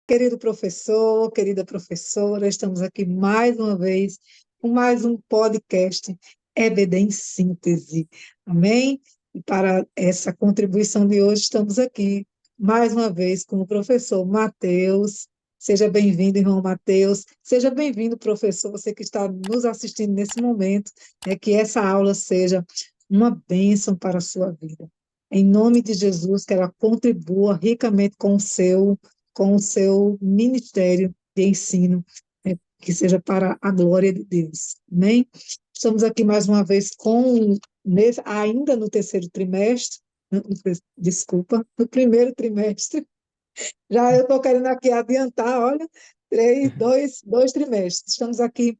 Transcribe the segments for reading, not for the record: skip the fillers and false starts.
Querido professor, querida professora, estamos aqui mais uma vez com mais um podcast EBD em Síntese. Amém? E para essa contribuição de hoje, estamos aqui mais uma vez com o professor Matheus. Seja bem-vindo, irmão Matheus. Seja bem-vindo, professor, você que está nos assistindo nesse momento, que essa aula seja uma bênção para a sua vida. Em nome de Jesus, que ela contribua ricamente com o seu ministério de ensino, que seja para a glória de Deus. Amém? Estamos aqui mais uma vez ainda no terceiro trimestre, desculpa, no primeiro trimestre. Já eu estou querendo aqui adiantar, olha, dois trimestres. Estamos aqui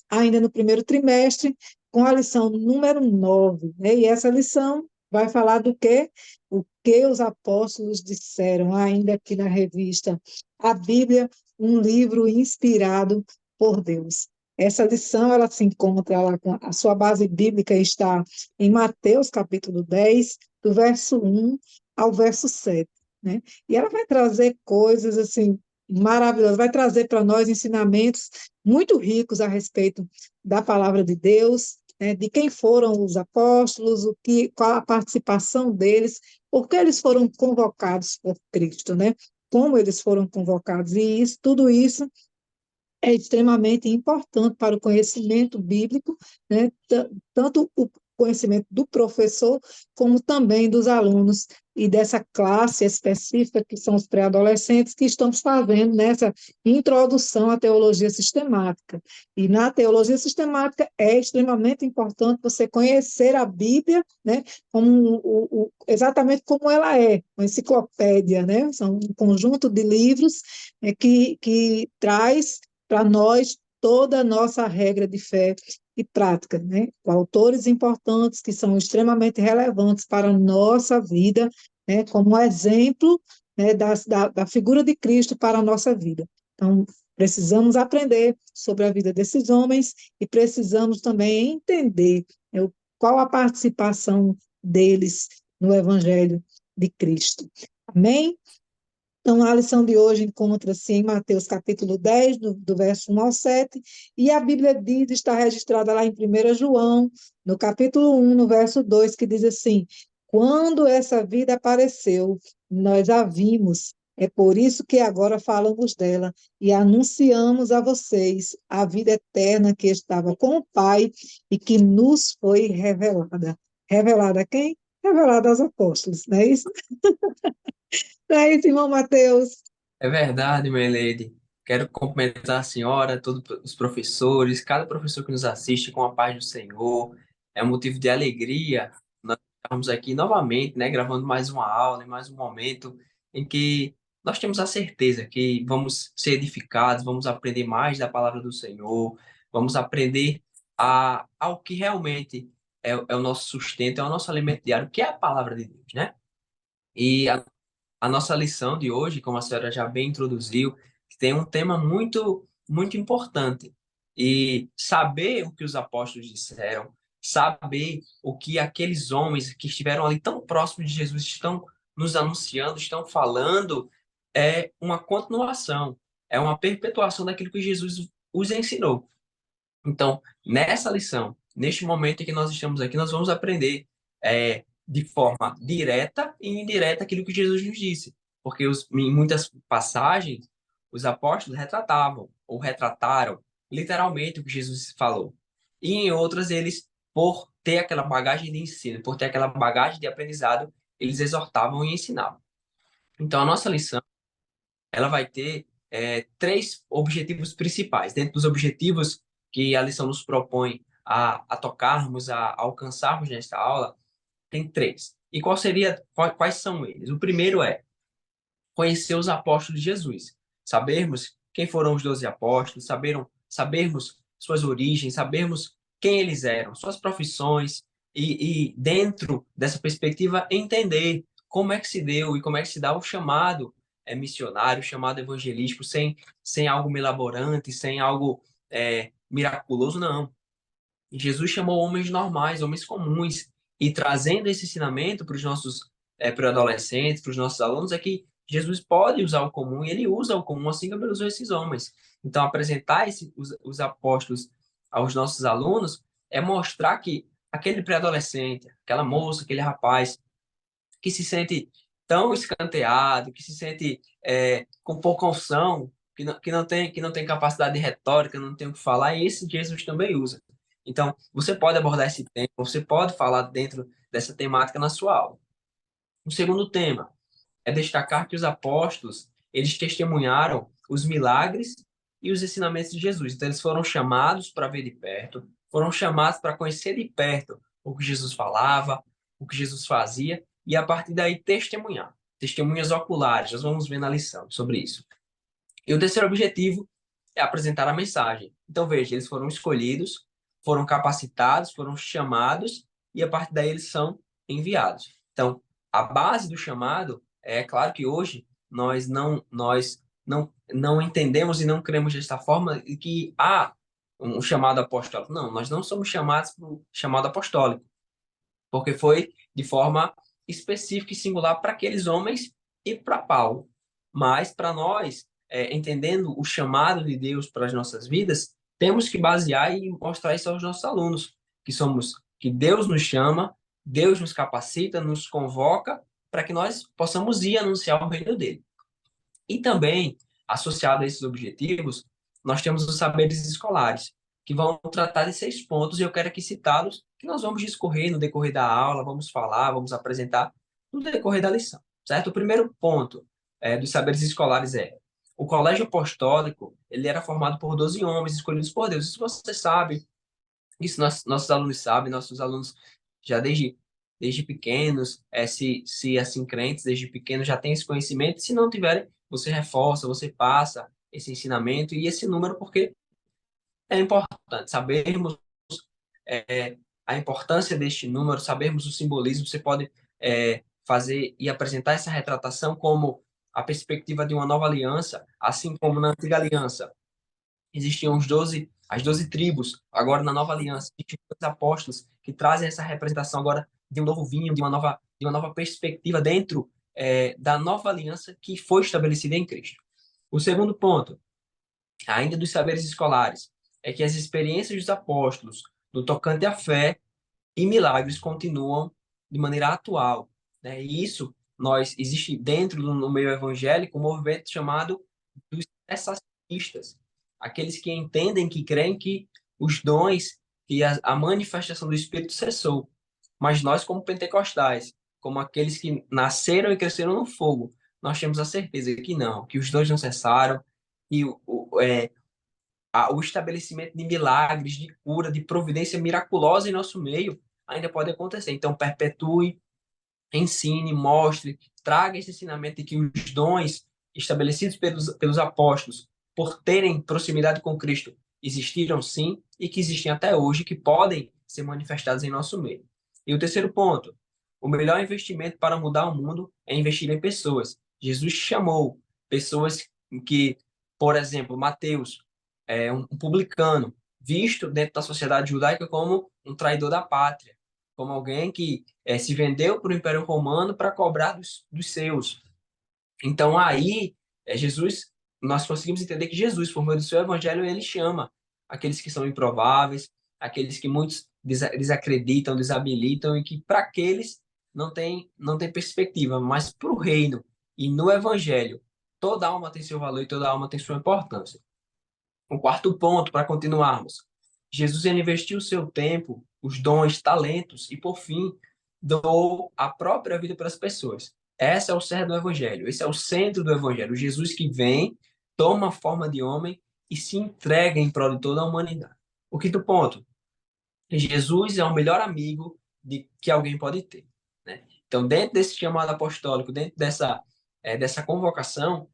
ainda no primeiro trimestre, com a lição número 9, né? E essa lição vai falar do quê? O que os apóstolos disseram, ainda aqui na revista A Bíblia, um livro inspirado por Deus. Essa lição, ela se encontra lá, a sua base bíblica está em Mateus, capítulo 10, do verso 1 ao verso 7, né? E ela vai trazer coisas, assim, maravilhosas, vai trazer para nós ensinamentos muito ricos a respeito da palavra de Deus, né, de quem foram os apóstolos, qual a participação deles, por que eles foram convocados por Cristo, né? Como eles foram convocados. E tudo isso é extremamente importante para o conhecimento bíblico, né? Tanto o conhecimento do professor, como também dos alunos e dessa classe específica, que são os pré-adolescentes, que estamos fazendo nessa introdução à teologia sistemática. E na teologia sistemática é extremamente importante você conhecer a Bíblia, né, exatamente como ela é, uma enciclopédia, né? São um conjunto de livros que traz para nós toda a nossa regra de fé e prática, né? Com autores importantes que são extremamente relevantes para a nossa vida, né? Como exemplo, né, da figura de Cristo para a nossa vida. Então, precisamos aprender sobre a vida desses homens e precisamos também entender, né, qual a participação deles no Evangelho de Cristo. Amém? Então, a lição de hoje encontra-se em Mateus capítulo 10, do verso 1 ao 7, e a Bíblia diz, está registrada lá em 1 João, no capítulo 1, no verso 2, que diz assim: quando essa vida apareceu, nós a vimos, é por isso que agora falamos dela e anunciamos a vocês a vida eterna que estava com o Pai e que nos foi revelada. Revelada a quem? Revelada aos apóstolos, não é isso? Não é isso, irmão Mateus? É verdade, minha lady. Quero cumprimentar a senhora, todos os professores, cada professor que nos assiste com a paz do Senhor. É um motivo de alegria nós estarmos aqui novamente, né, gravando mais uma aula, mais um momento em que nós temos a certeza que vamos ser edificados, vamos aprender mais da palavra do Senhor, vamos aprender ao que realmente é o nosso sustento, é o nosso alimento diário, que é a palavra de Deus, né? E a nossa lição de hoje, como a senhora já bem introduziu, tem um tema muito, muito importante. E saber o que os apóstolos disseram, saber o que aqueles homens que estiveram ali tão próximos de Jesus estão nos anunciando, estão falando, é uma continuação, é uma perpetuação daquilo que Jesus os ensinou. Então, nessa lição, neste momento em que nós estamos aqui, nós vamos aprender de forma direta e indireta aquilo que Jesus nos disse. Porque em muitas passagens, os apóstolos retratavam ou retrataram literalmente o que Jesus falou. E em outras, eles, por ter aquela bagagem de ensino, por ter aquela bagagem de aprendizado, eles exortavam e ensinavam. Então, a nossa lição, ela vai ter três objetivos principais. Dentro dos objetivos que a lição nos propõe a tocarmos, a alcançarmos nesta aula, tem três. E quais são eles? O primeiro é conhecer os apóstolos de Jesus, sabermos quem foram os 12 apóstolos, sabermos suas origens, sabermos quem eles eram, suas profissões, e dentro dessa perspectiva entender como é que se deu e como é que se dá o chamado missionário, o chamado evangelístico, sem algo milaborante, sem algo miraculoso, não. Jesus chamou homens normais, homens comuns, e trazendo esse ensinamento para os nossos pré-adolescentes, para os nossos alunos, é que Jesus pode usar o comum e ele usa o comum assim como ele usou esses homens. Então, apresentar os apóstolos aos nossos alunos é mostrar que aquele pré-adolescente, aquela moça, aquele rapaz que se sente tão escanteado, que se sente com pouca unção, que não tem capacidade de retórica, não tem o que falar, e esse Jesus também usa. Então, você pode abordar esse tema, você pode falar dentro dessa temática na sua aula. O segundo tema é destacar que os apóstolos, eles testemunharam os milagres e os ensinamentos de Jesus. Então, eles foram chamados para ver de perto, foram chamados para conhecer de perto o que Jesus falava, o que Jesus fazia, e a partir daí testemunhar. Testemunhas oculares, nós vamos ver na lição sobre isso. E o terceiro objetivo é apresentar a mensagem. Então, veja, eles foram escolhidos, foram capacitados, foram chamados, e a partir daí eles são enviados. Então, a base do chamado é claro que hoje nós não entendemos e não cremos desta forma e que há um chamado apostólico. Não, nós não somos chamados para o chamado apostólico, porque foi de forma específica e singular para aqueles homens e para Paulo. Mas para nós, entendendo o chamado de Deus para as nossas vidas, temos que basear e mostrar isso aos nossos alunos, que Deus nos chama, Deus nos capacita, nos convoca para que nós possamos ir anunciar o reino dele. E também, associado a esses objetivos, nós temos os saberes escolares, que vão tratar de 6 pontos, e eu quero aqui citá-los, que nós vamos discorrer no decorrer da aula, vamos falar, vamos apresentar no decorrer da lição, certo? O primeiro ponto dos saberes escolares é: o colégio apostólico, ele era formado por 12 homens escolhidos por Deus. Isso você sabe, isso nossos alunos sabem, nossos alunos já desde pequenos, se assim crentes, desde pequenos já têm esse conhecimento. Se não tiverem, você reforça, você passa esse ensinamento e esse número, porque é importante sabermos a importância deste número, sabermos o simbolismo. Você pode fazer e apresentar essa retratação como a perspectiva de uma nova aliança, assim como na antiga aliança existiam as 12 tribos. Agora, na nova aliança, existem os apóstolos que trazem essa representação agora de um novo vinho, de uma nova perspectiva dentro da nova aliança que foi estabelecida em Cristo. O segundo ponto, ainda dos saberes escolares, é que as experiências dos apóstolos no tocante à fé e milagres continuam de maneira atual, né? E isso existe dentro do no meio evangélico um movimento chamado dos cessacionistas, aqueles que entendem, que creem que os dons e a manifestação do Espírito cessou. Mas nós, como pentecostais, como aqueles que nasceram e cresceram no fogo, nós temos a certeza que não, que os dons não cessaram, e o estabelecimento de milagres, de cura, de providência miraculosa em nosso meio ainda pode acontecer. Então, perpetue, ensine, mostre, traga esse ensinamento de que os dons estabelecidos pelos apóstolos, por terem proximidade com Cristo, existiram sim e que existem até hoje, que podem ser manifestados em nosso meio. E o terceiro ponto, o melhor investimento para mudar o mundo é investir em pessoas. Jesus chamou pessoas que, por exemplo, Mateus, um publicano, visto dentro da sociedade judaica como um traidor da pátria, como alguém que se vendeu para o Império Romano para cobrar dos seus. Então, aí, nós conseguimos entender que Jesus, por meio do seu evangelho, ele chama aqueles que são improváveis, aqueles que muitos desacreditam, desabilitam, e que para aqueles não tem perspectiva, mas para o reino e no evangelho, toda alma tem seu valor e toda alma tem sua importância. O quarto ponto, para continuarmos: Jesus investiu o seu tempo, os dons, talentos e, por fim, doou a própria vida para as pessoas. Esse é o cerne do Evangelho, esse é o centro do Evangelho. Jesus que vem, toma a forma de homem e se entrega em prol de toda a humanidade. O quinto ponto: Jesus é o melhor amigo que alguém pode ter, né? Então, dentro desse chamado apostólico, dentro dessa convocação,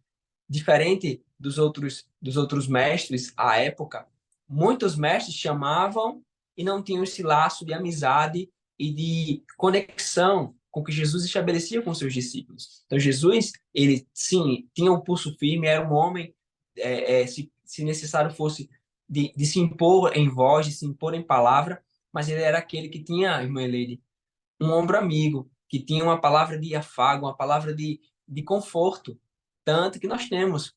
diferente dos outros mestres à época, muitos mestres chamavam e não tinham esse laço de amizade e de conexão com que Jesus estabelecia com seus discípulos. Então, Jesus, ele, sim, tinha um pulso firme, era um homem, se necessário fosse, de se impor em voz, de se impor em palavra, mas ele era aquele que tinha, irmã Eleide, um ombro amigo, que tinha uma palavra de afago, uma palavra de conforto, Tanto que nós temos,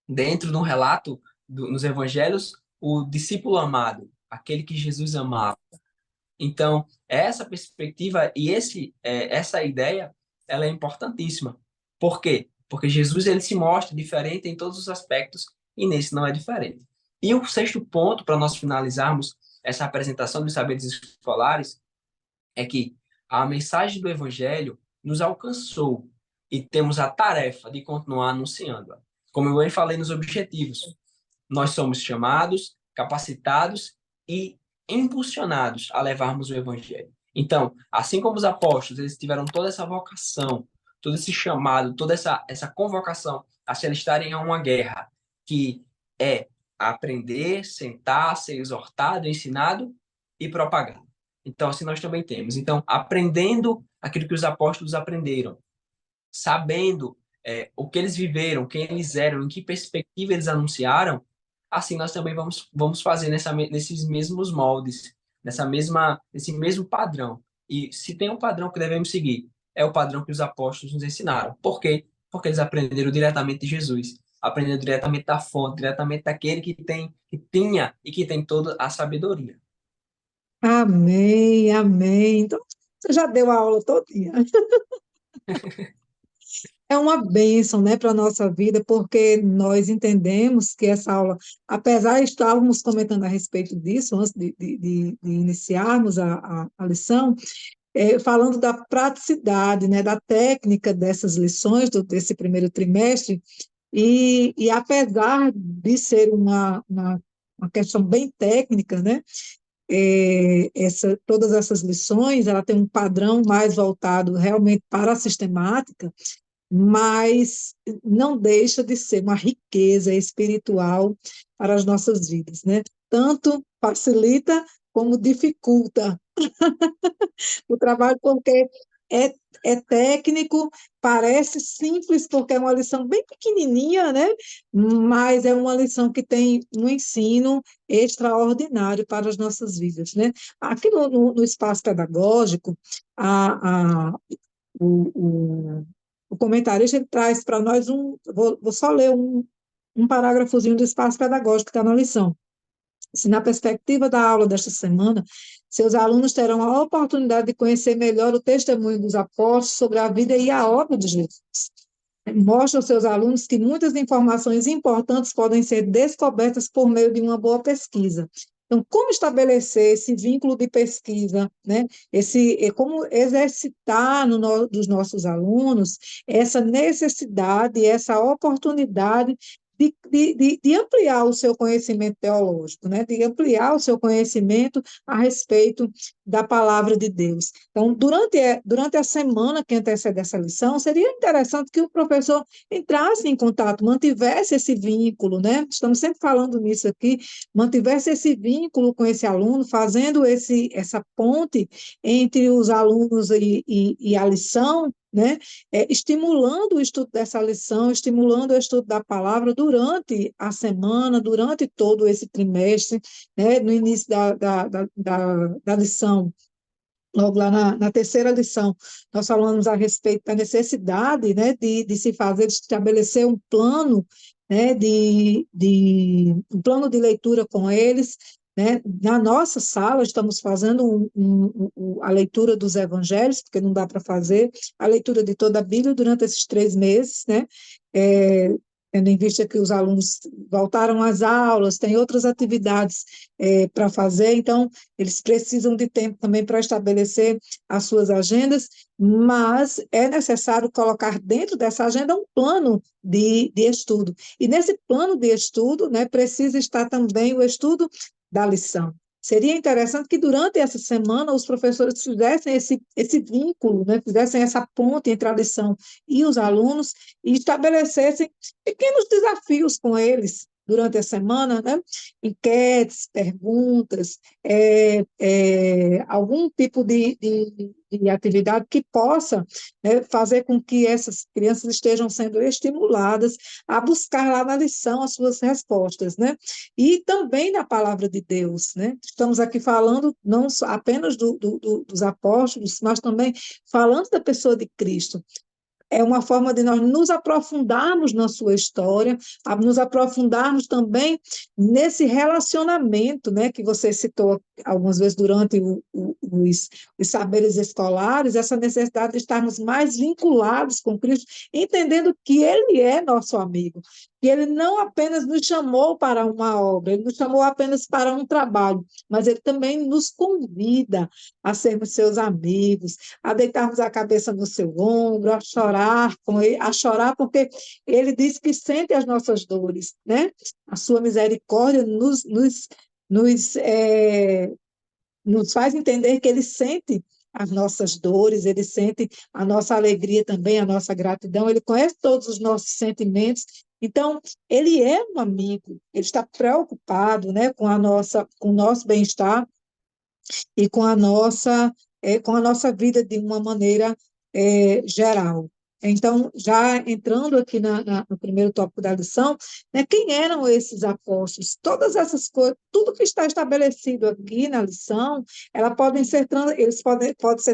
dentro de um relato nos evangelhos, o discípulo amado, aquele que Jesus amava. Então, essa perspectiva e essa ideia, ela é importantíssima. Por quê? Porque Jesus ele se mostra diferente em todos os aspectos e nesse não é diferente. E o sexto ponto, para nós finalizarmos essa apresentação dos saberes escolares, é que a mensagem do Evangelho nos alcançou e temos a tarefa de continuar anunciando-a. Como eu bem falei nos objetivos, nós somos chamados, capacitados e impulsionados a levarmos o evangelho. Então, assim como os apóstolos, eles tiveram toda essa vocação, todo esse chamado, toda essa convocação a se alistarem a uma guerra, que é aprender, sentar, ser exortado, ensinado e propagado. Então, assim nós também temos. Então, aprendendo aquilo que os apóstolos aprenderam, sabendo o que eles viveram, quem eles eram, em que perspectiva eles anunciaram, assim nós também vamos fazer nesses mesmos moldes, nesse mesmo padrão. E se tem um padrão que devemos seguir, é o padrão que os apóstolos nos ensinaram. Por quê? Porque eles aprenderam diretamente de Jesus, aprenderam diretamente da fonte, diretamente daquele que tinha e que tem toda a sabedoria. Amém, amém. Então, você já deu a aula todinha. É uma bênção, né, para a nossa vida, porque nós entendemos que essa aula, apesar de estarmos comentando a respeito disso, antes de iniciarmos a lição, falando da praticidade, né, da técnica dessas lições, desse primeiro trimestre, e apesar de ser uma questão bem técnica, né, todas essas lições, ela tem um padrão mais voltado realmente para a sistemática, mas não deixa de ser uma riqueza espiritual para as nossas vidas, né? Tanto facilita como dificulta o trabalho, porque é, é técnico, parece simples, porque é uma lição bem pequenininha, né? Mas é uma lição que tem um ensino extraordinário para as nossas vidas, né? Aqui no espaço pedagógico, a, a, o, o comentarista ele traz para nós vou só ler um parágrafozinho do espaço pedagógico que está na lição. Se na perspectiva da aula desta semana, seus alunos terão a oportunidade de conhecer melhor o testemunho dos apóstolos sobre a vida e a obra de Jesus. Mostra aos seus alunos que muitas informações importantes podem ser descobertas por meio de uma boa pesquisa. Então, como estabelecer esse vínculo de pesquisa, né? Como exercitar dos nossos alunos essa necessidade, essa oportunidade de ampliar o seu conhecimento teológico, né? De ampliar o seu conhecimento a respeito da palavra de Deus. Então, durante a semana que antecede essa lição, seria interessante que o professor entrasse em contato, mantivesse esse vínculo, né? Estamos sempre falando nisso aqui, mantivesse esse vínculo com esse aluno, fazendo essa ponte entre os alunos e a lição, né? Estimulando o estudo dessa lição, estimulando o estudo da palavra durante a semana, durante todo esse trimestre, né? No início da lição. Logo lá na terceira lição, nós falamos a respeito da necessidade, né, de se fazer, de estabelecer um plano, né, um plano de leitura com eles, né. Na nossa sala, estamos fazendo a leitura dos evangelhos, porque não dá para fazer a leitura de toda a Bíblia durante esses 3 meses, né, tendo em vista que os alunos voltaram às aulas, tem outras atividades para fazer, então, eles precisam de tempo também para estabelecer as suas agendas, mas é necessário colocar dentro dessa agenda um plano de estudo. E nesse plano de estudo, né, precisa estar também o estudo da lição. Seria interessante que durante essa semana os professores fizessem esse vínculo, né, fizessem essa ponte entre a lição e os alunos e estabelecessem pequenos desafios com eles durante a semana, né? Enquetes, perguntas, algum tipo de atividade que possa, né, fazer com que essas crianças estejam sendo estimuladas a buscar lá na lição as suas respostas, né? E também na palavra de Deus, né? Estamos aqui falando não apenas dos apóstolos, mas também falando da pessoa de Cristo. é uma forma de nós nos aprofundarmos na sua história, nos aprofundarmos também nesse relacionamento, né, que você citou algumas vezes durante os saberes escolares, essa necessidade de estarmos mais vinculados com Cristo, entendendo que Ele é nosso amigo, que Ele não apenas nos chamou para uma obra, Ele nos chamou apenas para um trabalho, mas Ele também nos convida a sermos seus amigos, a deitarmos a cabeça no seu ombro, a chorar com Ele, a chorar porque Ele diz que sente as nossas dores, né? A sua misericórdia nos faz entender que Ele sente as nossas dores, Ele sente a nossa alegria também, a nossa gratidão, Ele conhece todos os nossos sentimentos. Então, Ele é um amigo, Ele está preocupado, né, com o nosso bem-estar e com a nossa vida de uma maneira geral. Então, já entrando aqui no primeiro tópico da lição, né, quem eram esses apóstolos? Todas essas coisas, tudo que está estabelecido aqui na lição, pode ser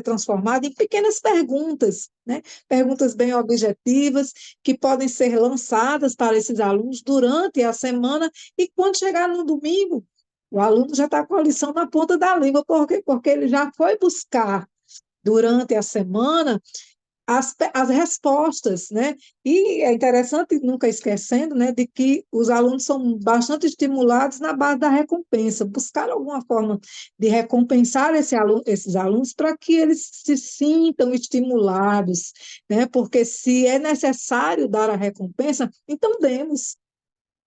transformado em pequenas perguntas, né? Perguntas bem objetivas, que podem ser lançadas para esses alunos durante a semana, e quando chegar no domingo, o aluno já está com a lição na ponta da língua, por quê? Porque ele já foi buscar durante a semana as respostas, né? E é interessante, nunca esquecendo, né, de que os alunos são bastante estimulados na base da recompensa, buscar alguma forma de recompensar esses alunos para que eles se sintam estimulados, né? Porque se é necessário dar a recompensa, então demos,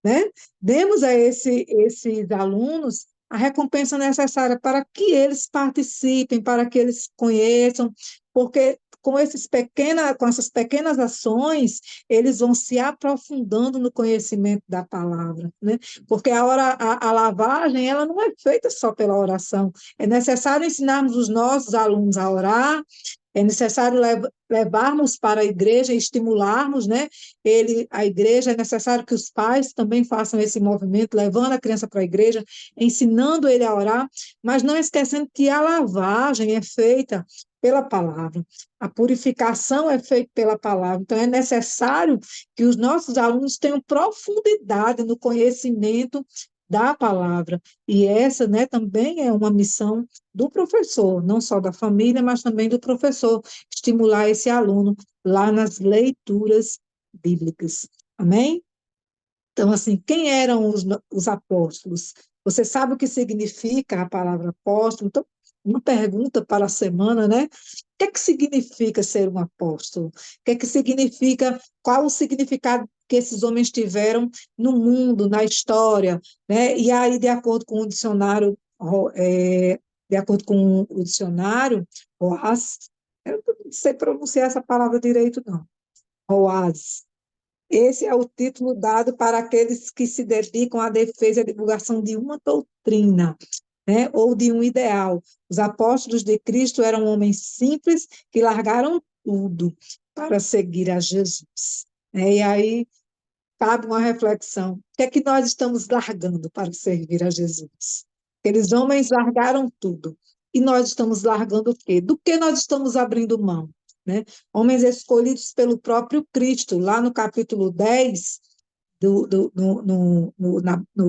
né? Demos a esses alunos a recompensa necessária para que eles participem, para que eles conheçam, porque com essas pequenas ações, eles vão se aprofundando no conhecimento da palavra, né? Porque a lavagem, ela não é feita só pela oração, é necessário ensinarmos os nossos alunos a orar, é necessário levarmos para a igreja, estimularmos, né? A igreja, é necessário que os pais também façam esse movimento, levando a criança para a igreja, ensinando ele a orar, mas não esquecendo que a lavagem é feita pela palavra, a purificação é feita pela palavra. Então, é necessário que os nossos alunos tenham profundidade no conhecimento da palavra. E essa, né, também é uma missão do professor, não só da família, mas também do professor, estimular esse aluno lá nas leituras bíblicas. Amém? Então, assim, quem eram os apóstolos? Você sabe o que significa a palavra apóstolo? Então, uma pergunta para a semana, né? O que é que significa ser um apóstolo? O que é que significa, qual o significado que esses homens tiveram no mundo, na história, né? E aí, de acordo com o dicionário, Roaz, eu não sei pronunciar essa palavra direito, não. Roaz. Esse é o título dado para aqueles que se dedicam à defesa e à divulgação de uma doutrina, né, ou de um ideal. Os apóstolos de Cristo eram homens simples que largaram tudo para seguir a Jesus. E aí cabe uma reflexão: o que é que nós estamos largando para servir a Jesus? Aqueles homens largaram tudo. E nós estamos largando o quê? Do que nós estamos abrindo mão? Né? Homens escolhidos pelo próprio Cristo, lá no capítulo 10,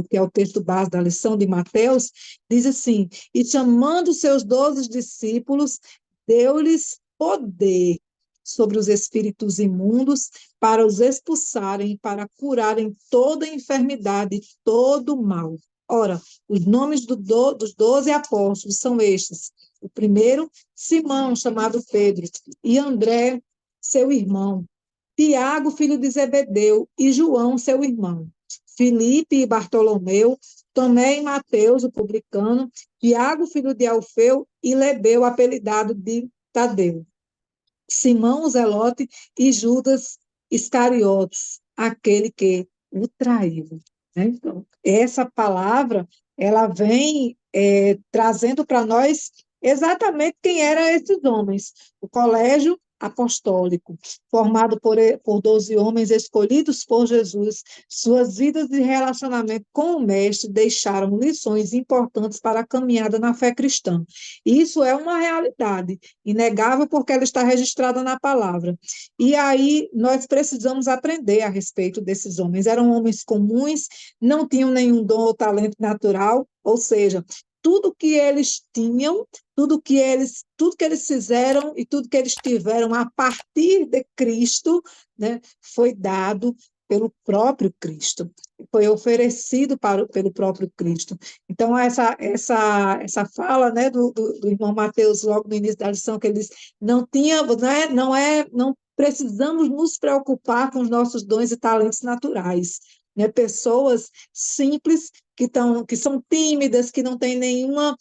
que é o texto base da lição de Mateus, diz assim: e chamando seus 12 discípulos, deu-lhes poder sobre os espíritos imundos para os expulsarem, para curarem toda enfermidade, todo mal. Ora, os nomes dos 12 apóstolos são estes: o primeiro, Simão, chamado Pedro, e André, seu irmão, Tiago, filho de Zebedeu, e João, seu irmão, Filipe e Bartolomeu, Tomé e Mateus, o publicano, Tiago, filho de Alfeu, e Lebeu, apelidado de Tadeu, Simão, o Zelote, e Judas Iscariotes, aquele que o traiu. Né? Então, essa palavra, ela vem trazendo para nós exatamente quem eram esses homens. O colégio apostólico, formado por 12 homens escolhidos por Jesus. Suas vidas de relacionamento com o Mestre deixaram lições importantes para a caminhada na fé cristã. Isso é uma realidade inegável porque ela está registrada na palavra. E aí nós precisamos aprender a respeito desses homens. Eram homens comuns, não tinham nenhum dom ou talento natural, ou seja, tudo que eles tinham, tudo que eles fizeram e tudo que eles tiveram a partir de Cristo, né, foi dado pelo próprio Cristo, foi oferecido pelo próprio Cristo. Então, essa fala, né, do irmão Mateus, logo no início da lição, que ele diz, não precisamos nos preocupar com os nossos dons e talentos naturais, né? Pessoas simples que são tímidas, que não têm nenhuma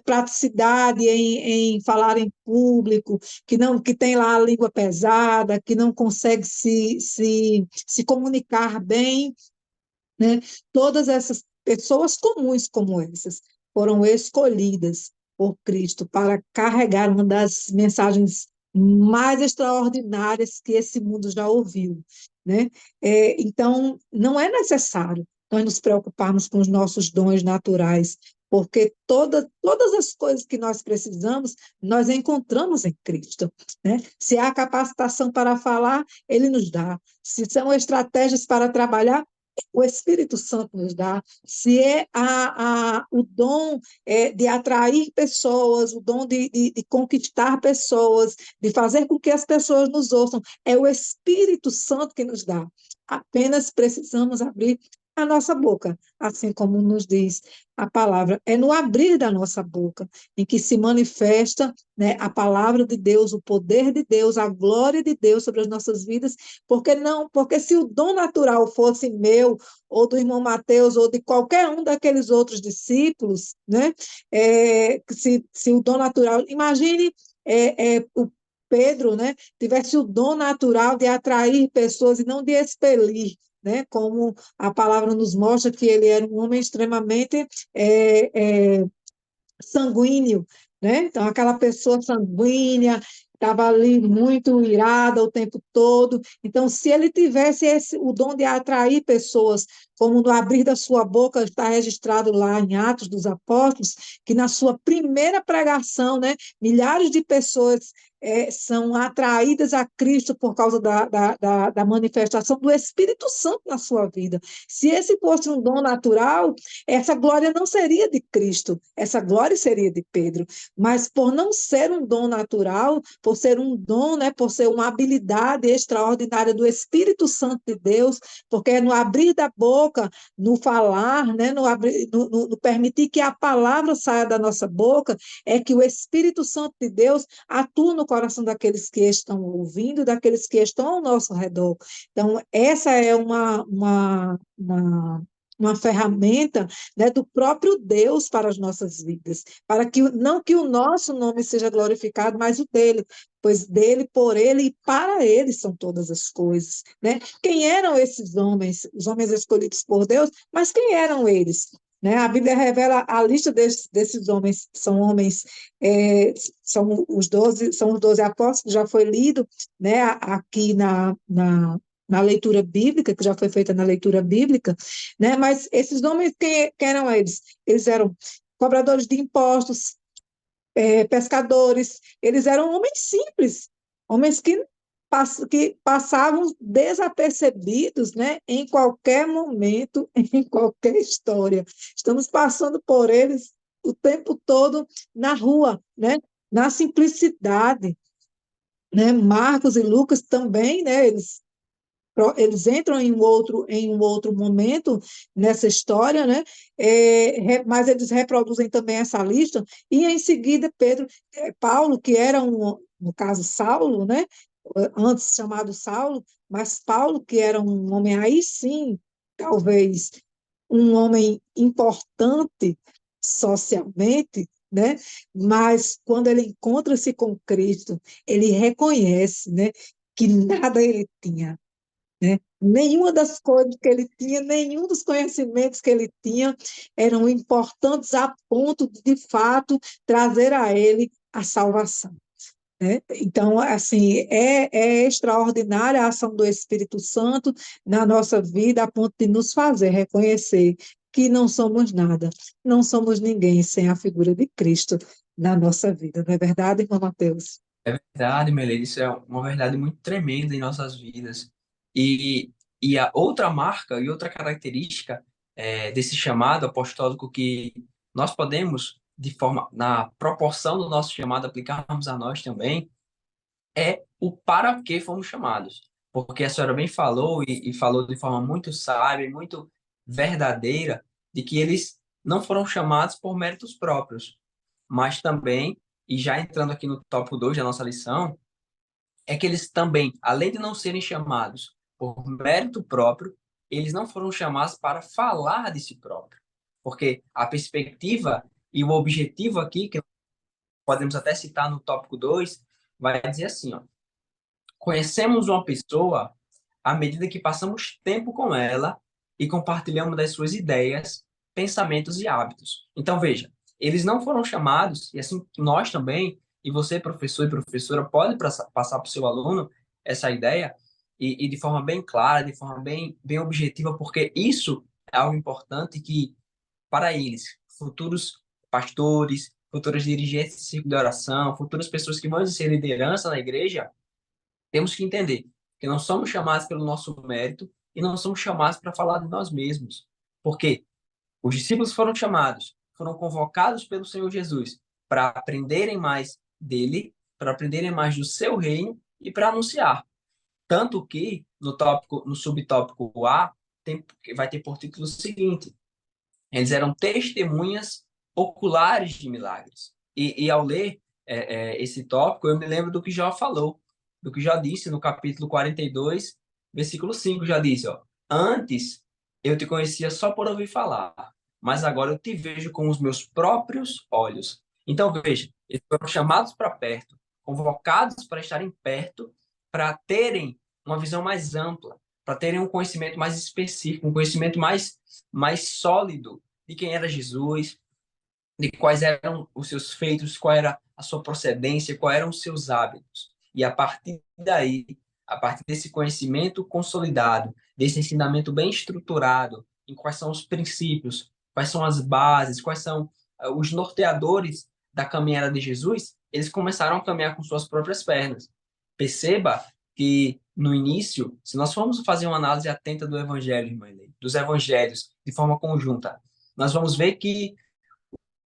praticidade em falar em público, que tem lá a língua pesada, que não consegue se comunicar bem, né? Todas essas pessoas comuns como essas foram escolhidas por Cristo para carregar uma das mensagens mais extraordinárias que esse mundo já ouviu, né? Então, não é necessário nós nos preocuparmos com os nossos dons naturais, porque todas as coisas que nós precisamos, nós encontramos em Cristo, né? Se há capacitação para falar, Ele nos dá. Se são estratégias para trabalhar, o Espírito Santo nos dá. Se é o dom de atrair pessoas, o dom de conquistar pessoas, de fazer com que as pessoas nos ouçam, é o Espírito Santo que nos dá. Apenas precisamos abrir a nossa boca, assim como nos diz a palavra. É no abrir da nossa boca em que se manifesta, né, a palavra de Deus, o poder de Deus, a glória de Deus sobre as nossas vidas, porque não, porque se o dom natural fosse meu, ou do irmão Mateus, ou de qualquer um daqueles outros discípulos, né, se o dom natural, imagine o Pedro, né, tivesse o dom natural de atrair pessoas e não de expelir, né, como a palavra nos mostra que ele era um homem extremamente sanguíneo, né? Então, aquela pessoa sanguínea estava ali muito irada o tempo todo. Então, se ele tivesse o dom de atrair pessoas, como no abrir da sua boca está registrado lá em Atos dos Apóstolos, que na sua primeira pregação, né, milhares de pessoas são atraídas a Cristo por causa da manifestação do Espírito Santo na sua vida. Se esse fosse um dom natural, essa glória não seria de Cristo, essa glória seria de Pedro. Mas por não ser um dom natural, por ser um dom, né, por ser uma habilidade extraordinária do Espírito Santo de Deus, porque é no abrir da boca, no falar, né, no permitir que a palavra saia da nossa boca, é que o Espírito Santo de Deus atua no coração daqueles que estão ouvindo, daqueles que estão ao nosso redor. Então, essa é uma ferramenta, né, do próprio Deus para as nossas vidas, para que não que o nosso nome seja glorificado, mas o dele, pois dele, por ele e para ele são todas as coisas, né? Quem eram esses homens, os homens escolhidos por Deus, mas quem eram eles? Né? A Bíblia revela a lista desses homens, são homens, são os 12 apóstolos, que já foi lido, né, aqui na leitura bíblica, que já foi feita na leitura bíblica, né? Mas esses homens, quem eram eles? Eles eram cobradores de impostos, pescadores, eles eram homens simples, homens que passavam desapercebidos, né, em qualquer momento, em qualquer história. Estamos passando por eles o tempo todo na rua, né, na simplicidade. Né? Marcos e Lucas também, né, eles entram em um outro momento nessa história, né? Mas eles reproduzem também essa lista, e em seguida Paulo, que era no caso Saulo, né? Antes chamado Saulo, mas Paulo, que era um homem aí sim, talvez um homem importante socialmente, né? Mas quando ele encontra-se com Cristo, ele reconhece, né, que nada ele tinha, né? Nenhuma das coisas que ele tinha, nenhum dos conhecimentos que ele tinha eram importantes a ponto de fato, trazer a ele a salvação. né? Então, assim, é extraordinária a ação do Espírito Santo na nossa vida, a ponto de nos fazer reconhecer que não somos nada, não somos ninguém sem a figura de Cristo na nossa vida, não é verdade, irmão Mateus? É verdade, Melê, isso é uma verdade muito tremenda em nossas vidas. E, e a outra marca e outra característica desse chamado apostólico que nós podemos, na proporção do nosso chamado, aplicarmos a nós também, é o para que fomos chamados. Porque a senhora bem falou e falou de forma muito sábia e muito verdadeira de que eles não foram chamados por méritos próprios, mas também, e já entrando aqui no tópico 2 da nossa lição, é que eles também, além de não serem chamados por mérito próprio, eles não foram chamados para falar de si próprio. Porque a perspectiva e o objetivo aqui, que podemos até citar no tópico 2 vai dizer assim, ó, conhecemos uma pessoa à medida que passamos tempo com ela e compartilhamos das suas ideias, pensamentos e hábitos. Então, veja, eles não foram chamados, e assim nós também, e você, professor e professora, pode passar para o seu aluno essa ideia, e de forma bem clara, de forma bem objetiva, porque isso é algo importante que, para eles, futuros pastores, futuras dirigentes de círculo de oração, futuras pessoas que vão exercer liderança na igreja, temos que entender que não somos chamados pelo nosso mérito e não somos chamados para falar de nós mesmos. Porque os discípulos foram chamados, foram convocados pelo Senhor Jesus para aprenderem mais dele, para aprenderem mais do seu reino e para anunciar. Tanto que no subtópico A, vai ter por título o seguinte: eles eram testemunhas oculares de milagres. E ao ler esse tópico, eu me lembro do que Jó falou, do que Jó disse no capítulo 42, versículo 5, já diz, ó, antes eu te conhecia só por ouvir falar, mas agora eu te vejo com os meus próprios olhos. Então, veja, eles foram chamados para perto, convocados para estarem perto, para terem uma visão mais ampla, para terem um conhecimento mais específico, um conhecimento mais sólido de quem era Jesus, de quais eram os seus feitos, qual era a sua procedência, quais eram os seus hábitos. E a partir daí, a partir desse conhecimento consolidado, desse ensinamento bem estruturado, em quais são os princípios, quais são as bases, quais são os norteadores da caminhada de Jesus, eles começaram a caminhar com suas próprias pernas. Perceba que no início, se nós formos fazer uma análise atenta do evangelho, irmã Helene, dos evangelhos de forma conjunta, nós vamos ver que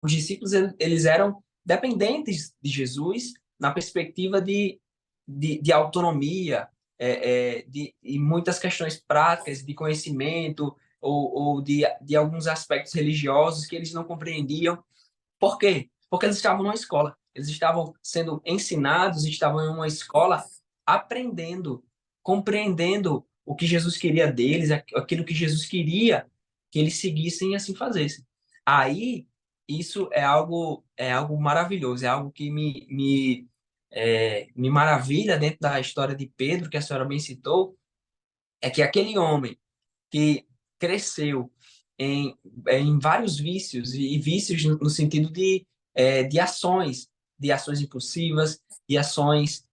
os discípulos eles eram dependentes de Jesus na perspectiva de autonomia, e muitas questões práticas de conhecimento ou de alguns aspectos religiosos que eles não compreendiam. Por quê? Porque eles estavam numa escola, eles estavam sendo ensinados, estavam em uma escola aprendendo, compreendendo o que Jesus queria deles, aquilo que Jesus queria que eles seguissem e assim fazessem. Aí, isso é algo maravilhoso, é algo que me maravilha dentro da história de Pedro, que a senhora bem citou, é que aquele homem que cresceu em, em vários vícios, e vícios no sentido de ações impulsivas, de ações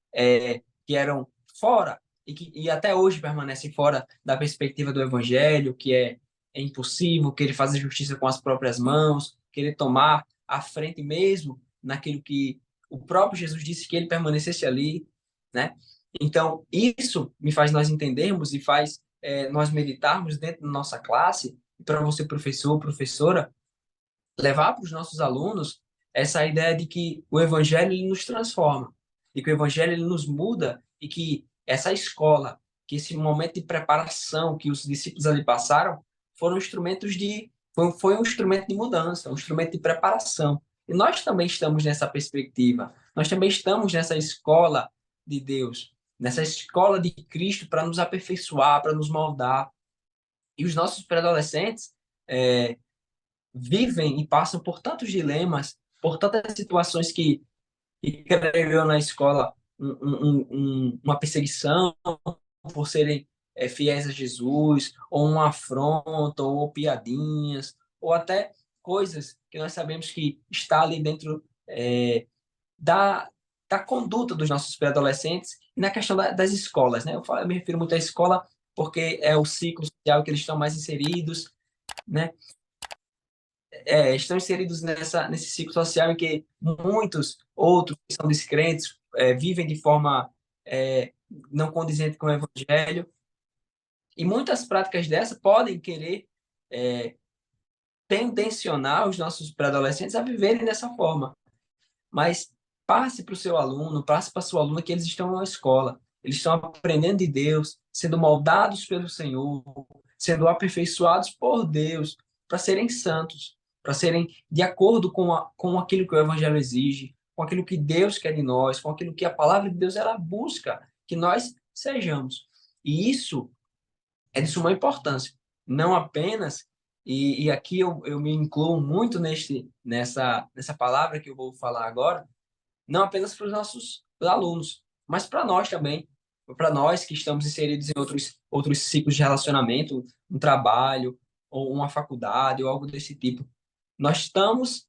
que eram fora, e até hoje permanecem fora da perspectiva do evangelho, que é impulsivo, querer fazer justiça com as próprias mãos, querer tomar a frente mesmo naquilo que o próprio Jesus disse que ele permanecesse ali, né? Então, isso me faz nós entendermos e faz nós meditarmos dentro da nossa classe, e para você, professor, professora, levar para os nossos alunos essa ideia de que o evangelho ele nos transforma, de que o evangelho ele nos muda e que essa escola, que esse momento de preparação que os discípulos ali passaram, foram instrumentos foi um instrumento de mudança, um instrumento de preparação. E nós também estamos nessa perspectiva. Nós também estamos nessa escola de Deus, nessa escola de Cristo para nos aperfeiçoar, para nos moldar. E os nossos pré-adolescentes vivem e passam por tantos dilemas, por tantas situações que creio eu na escola uma perseguição por serem fiéis a Jesus, ou uma afronta, ou piadinhas, ou até coisas que nós sabemos que está ali dentro da, da conduta dos nossos pré-adolescentes e na questão das escolas, né? Eu me refiro muito à escola porque é o ciclo social que eles estão mais inseridos, né? Estão inseridos nesse ciclo social em que muitos outros que são descrentes vivem de forma não condizente com o evangelho, e muitas práticas dessas podem querer é, tendencionar os nossos pré-adolescentes a viverem dessa forma. Mas passe para o seu aluno, passe para a sua aluna que eles estão na escola, eles estão aprendendo de Deus, sendo moldados pelo Senhor, sendo aperfeiçoados por Deus, para serem santos, para serem de acordo com aquilo que o Evangelho exige, com aquilo que Deus quer de nós, com aquilo que a palavra de Deus ela busca que nós sejamos. E isso é de suma importância, não apenas, e aqui eu me incluo muito nessa palavra que eu vou falar agora, não apenas para os nossos alunos, mas para nós também, para nós que estamos inseridos em outros ciclos de relacionamento, um trabalho, ou uma faculdade, ou algo desse tipo. Nós estamos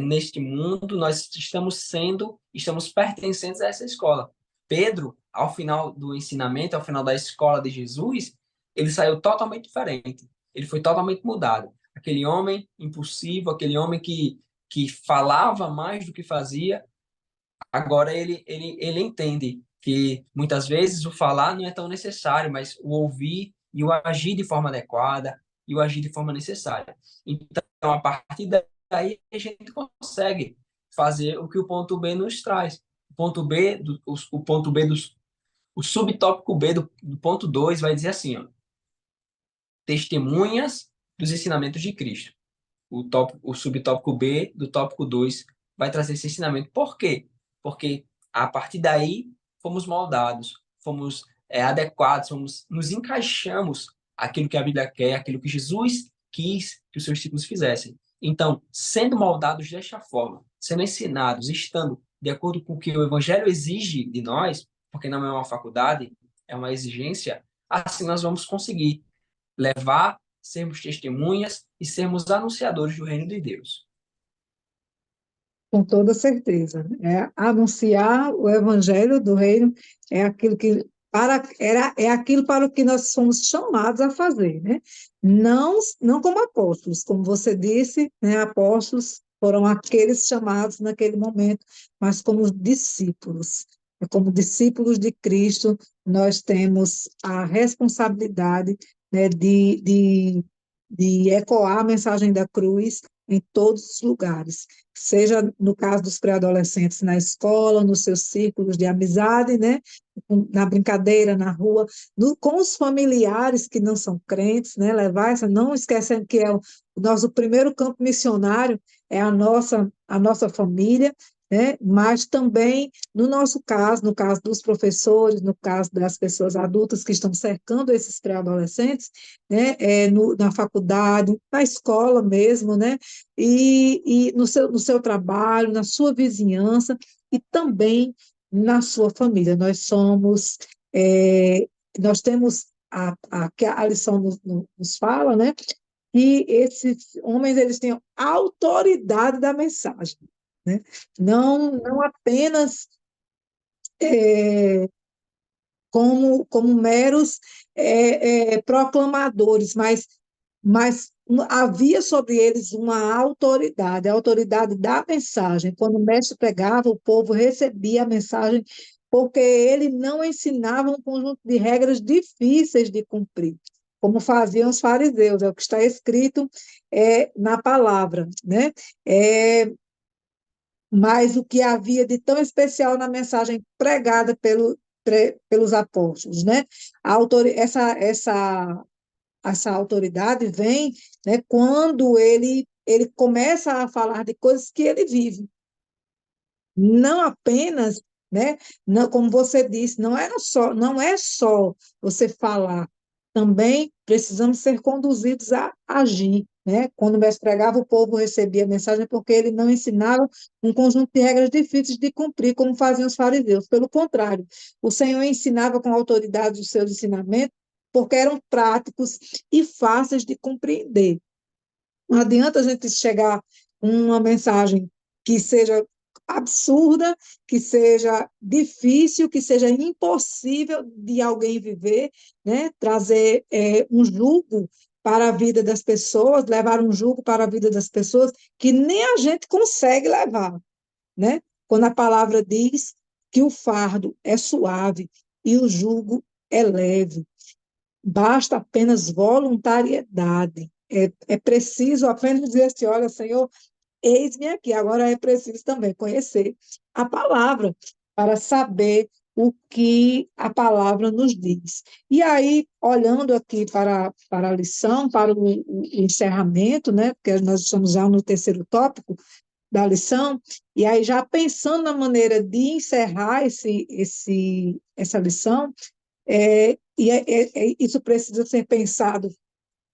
neste mundo, nós estamos pertencentes a essa escola. Pedro, ao final do ensinamento, ao final da escola de Jesus, ele saiu totalmente diferente. Ele foi totalmente mudado. Aquele homem impulsivo, aquele homem que falava mais do que fazia, agora ele entende que muitas vezes o falar não é tão necessário, mas o ouvir e o agir de forma adequada e o agir de forma necessária. Então, a partir daí, a gente consegue fazer o que o ponto B nos traz. O ponto B o subtópico B do ponto 2 vai dizer assim, ó, testemunhas dos ensinamentos de Cristo. O subtópico B do tópico 2 vai trazer esse ensinamento. Por quê? Porque a partir daí fomos moldados, fomos adequados, nos encaixamos aquilo que a Bíblia quer, aquilo que Jesus quis que os seus discípulos fizessem. Então, sendo moldados desta forma, sendo ensinados, estando de acordo com o que o Evangelho exige de nós, porque não é uma faculdade, é uma exigência, assim nós vamos conseguir levar, sermos testemunhas e sermos anunciadores do reino de Deus. Com toda certeza, né? Anunciar o evangelho do reino é aquilo que é aquilo para o que nós somos chamados a fazer, né? Não como apóstolos, como você disse, né? Apóstolos foram aqueles chamados naquele momento, mas como discípulos. Como discípulos de Cristo, nós temos a responsabilidade, né, de ecoar a mensagem da cruz em todos os lugares, seja no caso dos pré-adolescentes na escola, nos seus círculos de amizade, né? Na brincadeira, na rua, com os familiares que não são crentes, né? Levar essa, não esquecendo que é o nosso primeiro campo missionário, é a nossa família, né? Mas também, no nosso caso, no caso dos professores, no caso das pessoas adultas que estão cercando esses pré-adolescentes, né? Na faculdade, na escola mesmo, né? E no seu trabalho, na sua vizinhança e também na sua família. Nós temos que a lição nos fala, né? Que esses homens eles têm autoridade da mensagem, né? Não apenas é, como meros proclamadores, mas havia sobre eles uma autoridade, a autoridade da mensagem. Quando o mestre pregava, o povo recebia a mensagem, porque ele não ensinava um conjunto de regras difíceis de cumprir, como faziam os fariseus, é o que está escrito na palavra, né? É, mas o que havia de tão especial na mensagem pregada pelos apóstolos, né? Essa autoridade vem, né, quando ele começa a falar de coisas que ele vive. Não apenas, né, não, como você disse, não é só você falar, também precisamos ser conduzidos a agir, né? Quando o mestre pregava, o povo recebia a mensagem porque ele não ensinava um conjunto de regras difíceis de cumprir, como faziam os fariseus. Pelo contrário, o Senhor ensinava com autoridade os seus ensinamentos, porque eram práticos e fáceis de compreender. Não adianta a gente chegar com uma mensagem que seja absurda, que seja difícil, que seja impossível de alguém viver, né? Trazer um jugo para a vida das pessoas, levar um jugo para a vida das pessoas que nem a gente consegue levar, né? Quando a palavra diz que o fardo é suave e o jugo é leve, basta apenas voluntariedade. É preciso apenas dizer assim: olha, Senhor, eis-me aqui. Agora é preciso também conhecer a palavra para saber o que a palavra nos diz. E aí, olhando aqui para a lição, para o encerramento, né, porque nós estamos já no terceiro tópico da lição, e aí já pensando na maneira de encerrar essa lição, isso precisa ser pensado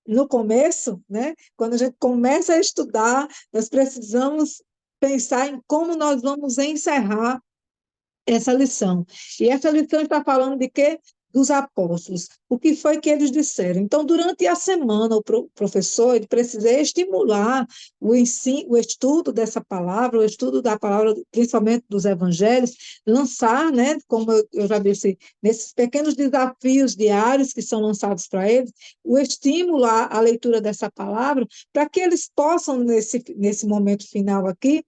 no começo, né? Quando a gente começa a estudar, nós precisamos pensar em como nós vamos encerrar essa lição. E essa lição está falando de quê? Dos apóstolos. O que foi que eles disseram? Então, durante a semana, o professor ele precisa estimular o ensino, o estudo dessa palavra, o estudo da palavra, principalmente dos evangelhos, lançar, né, como eu já disse, nesses pequenos desafios diários que são lançados para eles, o estímulo à leitura dessa palavra, para que eles possam, nesse momento final aqui,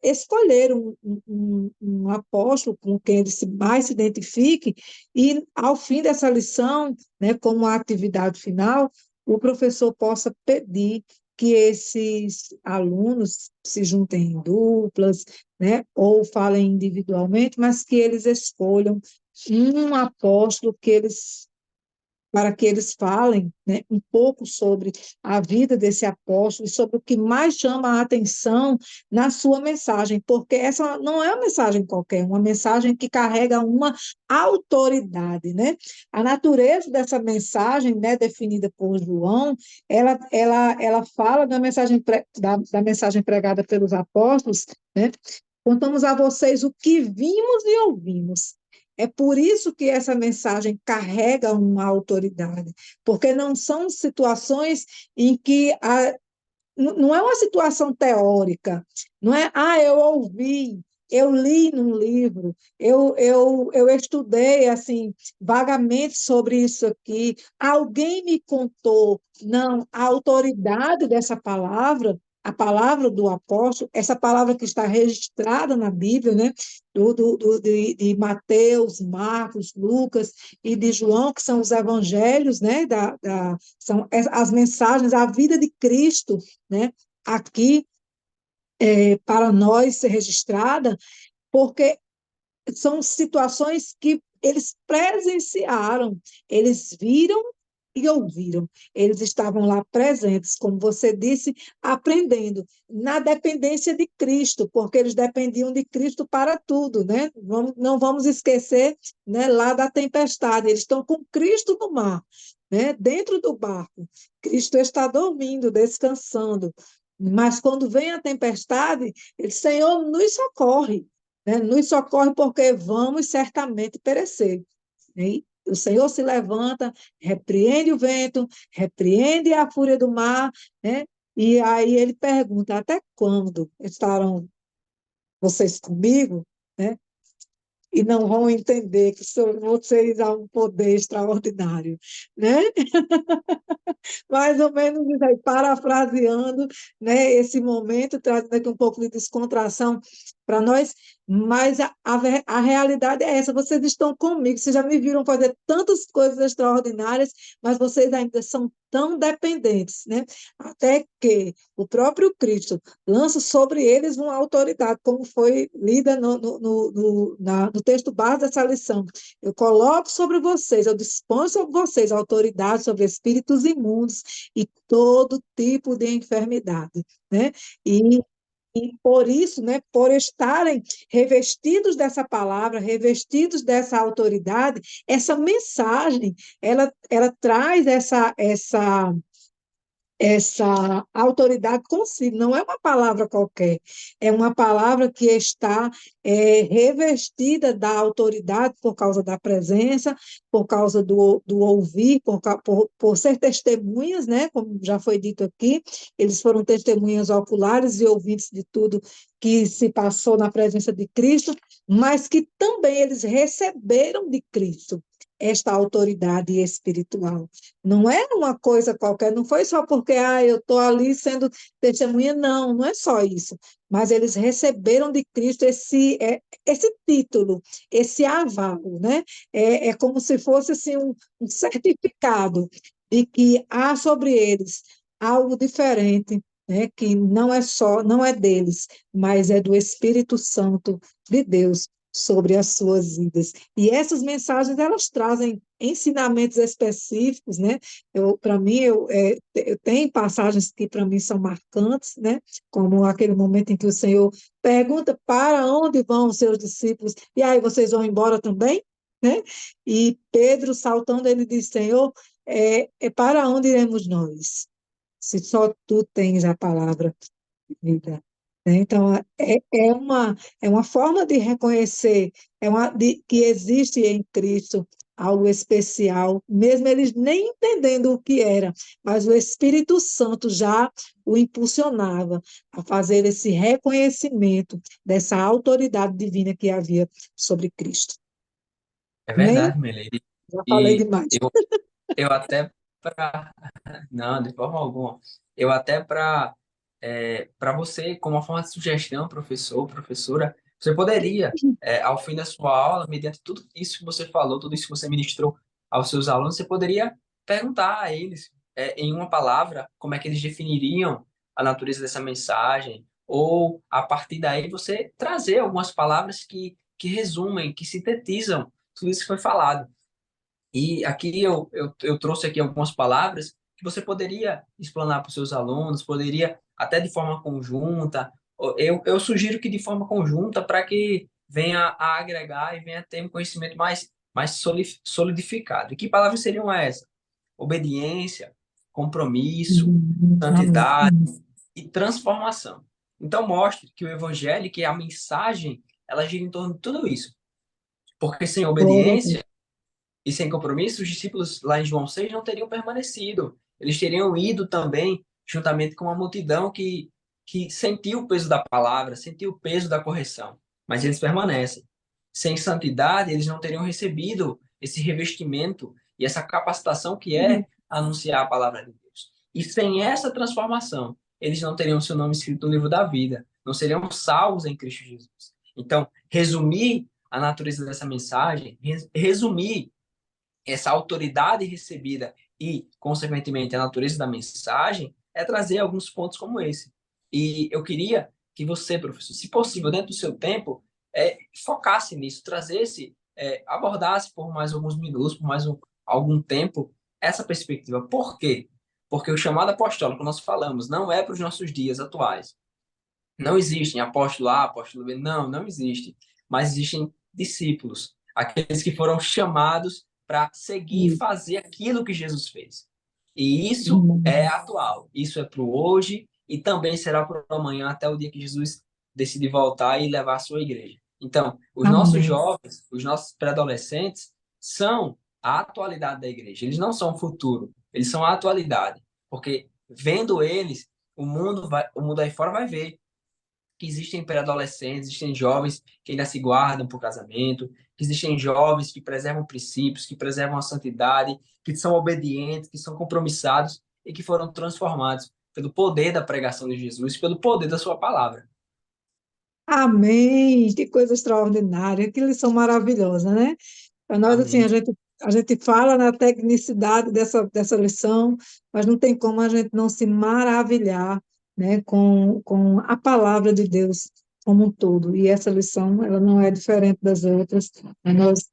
escolher um apóstolo com quem ele mais se identifique, e, ao fim dessa lição, né, como a atividade final, o professor possa pedir que esses alunos se juntem em duplas, né, ou falem individualmente, mas que eles escolham um apóstolo que eles para que eles falem, né, um pouco sobre a vida desse apóstolo e sobre o que mais chama a atenção na sua mensagem, porque essa não é uma mensagem qualquer, uma mensagem que carrega uma autoridade, né? A natureza dessa mensagem, né, definida por João, ela fala da mensagem, da mensagem pregada pelos apóstolos, né? Contamos a vocês o que vimos e ouvimos. É por isso que essa mensagem carrega uma autoridade, porque não são situações em que não é uma situação teórica, não é, eu ouvi, eu li num livro, eu estudei assim vagamente sobre isso aqui, alguém me contou. Não, a autoridade dessa palavra, a palavra do apóstolo, essa palavra que está registrada na Bíblia, né, de Mateus, Marcos, Lucas e de João, que são os evangelhos, né, são as mensagens, a vida de Cristo, né, aqui para nós ser registrada, porque são situações que eles presenciaram, eles viram e ouviram. Eles estavam lá presentes, como você disse, aprendendo, na dependência de Cristo, porque eles dependiam de Cristo para tudo, né? Não vamos esquecer, né, lá da tempestade, eles estão com Cristo no mar, né, dentro do barco. Cristo está dormindo, descansando, mas quando vem a tempestade, ele, Senhor, nos socorre, né? Nos socorre porque vamos certamente perecer. Né? O Senhor se levanta, repreende o vento, repreende a fúria do mar, né? E aí ele pergunta: até quando estarão vocês comigo? Né? E não vão entender que vocês há um poder extraordinário, né? Mais ou menos isso aí, parafraseando, né, esse momento, trazendo aqui um pouco de descontração para nós, mas a realidade é essa: vocês estão comigo, vocês já me viram fazer tantas coisas extraordinárias, mas vocês ainda são tão dependentes, né? Até que o próprio Cristo lança sobre eles uma autoridade, como foi lida no texto base dessa lição. Eu coloco sobre vocês, eu disponho sobre vocês a autoridade sobre espíritos imundos e todo tipo de enfermidade, né? E, e por isso, né, por estarem revestidos dessa palavra, revestidos dessa autoridade, essa mensagem, ela traz essa autoridade consigo. Não é uma palavra qualquer, é uma palavra que está revestida da autoridade por causa da presença, por causa do ouvir, por ser testemunhas, né? Como já foi dito aqui, eles foram testemunhas oculares e ouvintes de tudo que se passou na presença de Cristo, mas que também eles receberam de Cristo esta autoridade espiritual. Não é uma coisa qualquer, não foi só porque eu estou ali sendo testemunha, não, não é só isso. Mas eles receberam de Cristo esse título, esse aval, né? É como se fosse assim, um certificado de que há sobre eles algo diferente, né? Que não é deles, mas é do Espírito Santo de Deus sobre as suas vidas. E essas mensagens, elas trazem ensinamentos específicos, né? Para mim, eu tenho passagens que para mim são marcantes, né? Como aquele momento em que o Senhor pergunta para onde vão os seus discípulos, e aí vocês vão embora também? Né? E Pedro, saltando, ele diz, Senhor, para onde iremos nós? Se só tu tens a palavra de vida. Né? Então, é uma forma de reconhecer que existe em Cristo algo especial, mesmo eles nem entendendo o que era, mas o Espírito Santo já o impulsionava a fazer esse reconhecimento dessa autoridade divina que havia sobre Cristo. É Amém? verdade, Milady. Já falei E demais. eu até para. Não, de forma alguma. Eu até para você, como uma forma de sugestão, professor, professora, você poderia, ao fim da sua aula, mediante tudo isso que você falou, tudo isso que você ministrou aos seus alunos, você poderia perguntar a eles, em uma palavra, como é que eles definiriam a natureza dessa mensagem, ou a partir daí você trazer algumas palavras que resumem, que sintetizam tudo isso que foi falado. E aqui eu trouxe aqui algumas palavras que você poderia explanar para os seus alunos, poderia até de forma conjunta. Eu sugiro que de forma conjunta para que venha a agregar e venha a ter um conhecimento mais solidificado. E que palavras seriam essas? Obediência, compromisso, Amém. santidade e transformação. Então mostre que o evangelho, que a mensagem, ela gira em torno de tudo isso. Porque sem Glória a Deus. obediência e sem compromisso, os discípulos lá em João 6 não teriam permanecido. Eles teriam ido também, juntamente com uma multidão que sentiu o peso da palavra, sentiu o peso da correção. Mas eles permanecem. Sem santidade, eles não teriam recebido esse revestimento e essa capacitação que é anunciar a palavra de Deus. E sem essa transformação, eles não teriam seu nome escrito no livro da vida, não seriam salvos em Cristo Jesus. Então, resumir a natureza dessa mensagem, resumir essa autoridade recebida e, consequentemente, a natureza da mensagem é trazer alguns pontos como esse. E eu queria que você, professor, se possível, dentro do seu tempo, focasse nisso, trazesse, abordasse por mais alguns minutos, por algum tempo, essa perspectiva. Por quê? Porque o chamado apostólico que nós falamos não é para os nossos dias atuais. Não existem apóstolo A, apóstolo B, não existe. Mas existem discípulos, aqueles que foram chamados para seguir e fazer aquilo que Jesus fez. E isso é atual, isso é para o hoje e também será para o amanhã, até o dia que Jesus decide voltar e levar a sua igreja. Então, os nossos Amém. jovens, os nossos pré-adolescentes, são a atualidade da igreja. Eles não são o futuro, eles são a atualidade. Porque vendo eles, o mundo aí fora vai ver que existem pré-adolescentes, existem jovens que ainda se guardam por casamento, que existem jovens que preservam princípios, que preservam a santidade, que são obedientes, que são compromissados e que foram transformados pelo poder da pregação de Jesus, pelo poder da sua palavra. Amém! Que coisa extraordinária, que lição maravilhosa, né? Para nós, assim, Amém. a gente fala na tecnicidade dessa lição, mas não tem como a gente não se maravilhar, né, com a palavra de Deus como um todo. E essa lição, ela não é diferente das outras. Nós,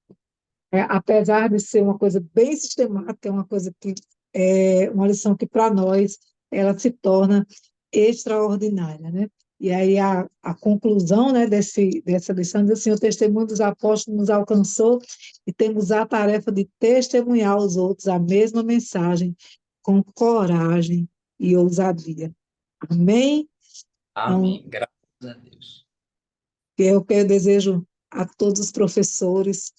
apesar de ser uma coisa bem sistemática, é uma coisa que é uma lição que para nós ela se torna extraordinária, né? E aí a conclusão, né, dessa lição diz assim: o testemunho dos apóstolos nos alcançou e temos a tarefa de testemunhar aos outros a mesma mensagem com coragem e ousadia. Amém? Então, Amém. Graças a Deus. que eu desejo a todos os professores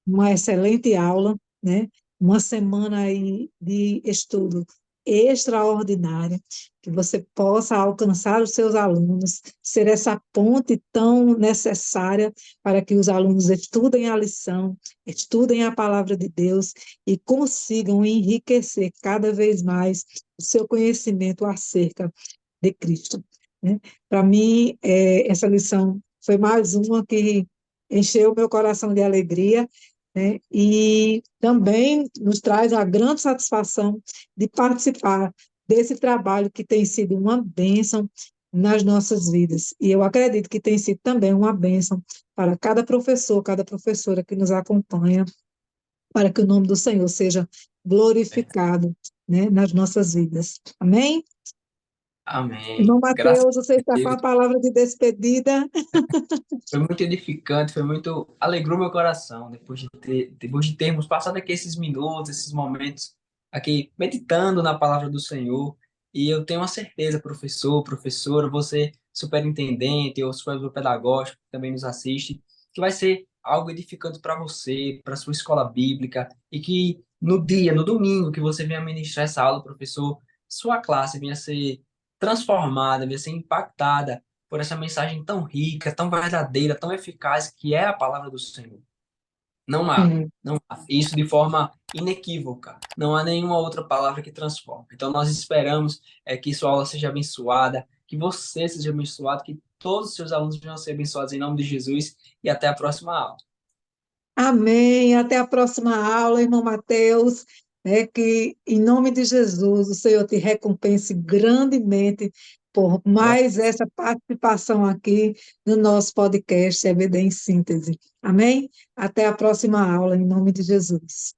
uma excelente aula, né? Uma semana aí de estudo extraordinária, que você possa alcançar os seus alunos, ser essa ponte tão necessária para que os alunos estudem a lição, estudem a palavra de Deus e consigam enriquecer cada vez mais o seu conhecimento acerca de Cristo, né? Para mim, essa lição foi mais uma que encheu meu coração de alegria, né? E também nos traz a grande satisfação de participar desse trabalho que tem sido uma bênção nas nossas vidas. E eu acredito que tem sido também uma bênção para cada professor, cada professora que nos acompanha, para que o nome do Senhor seja glorificado, né, nas nossas vidas. Amém? Irmão Amém. Graças Mateus, você a está com Deus. a palavra de despedida? Foi muito edificante, foi muito. Alegrou meu coração depois de termos passado aqui esses minutos, esses momentos aqui meditando na palavra do Senhor. E eu tenho uma certeza, professor, professora, você, superintendente ou supervisor pedagógico que também nos assiste, que vai ser algo edificante para você, para sua escola bíblica, e que no dia, no domingo, que você venha ministrar essa aula, professor, sua classe venha ser transformada, venha ser impactada por essa mensagem tão rica, tão verdadeira, tão eficaz que é a palavra do Senhor. É. Não há. Isso de forma inequívoca. Não há nenhuma outra palavra que transforme. Então nós esperamos que sua aula seja abençoada, que você seja abençoado, que todos os seus alunos venham ser abençoados em nome de Jesus e até a próxima aula. Amém. Até a próxima aula, irmão Mateus. É que, em nome de Jesus, o Senhor te recompense grandemente por Glória mais essa participação aqui no nosso podcast EBD em Síntese. Amém? Até a próxima aula, em nome de Jesus.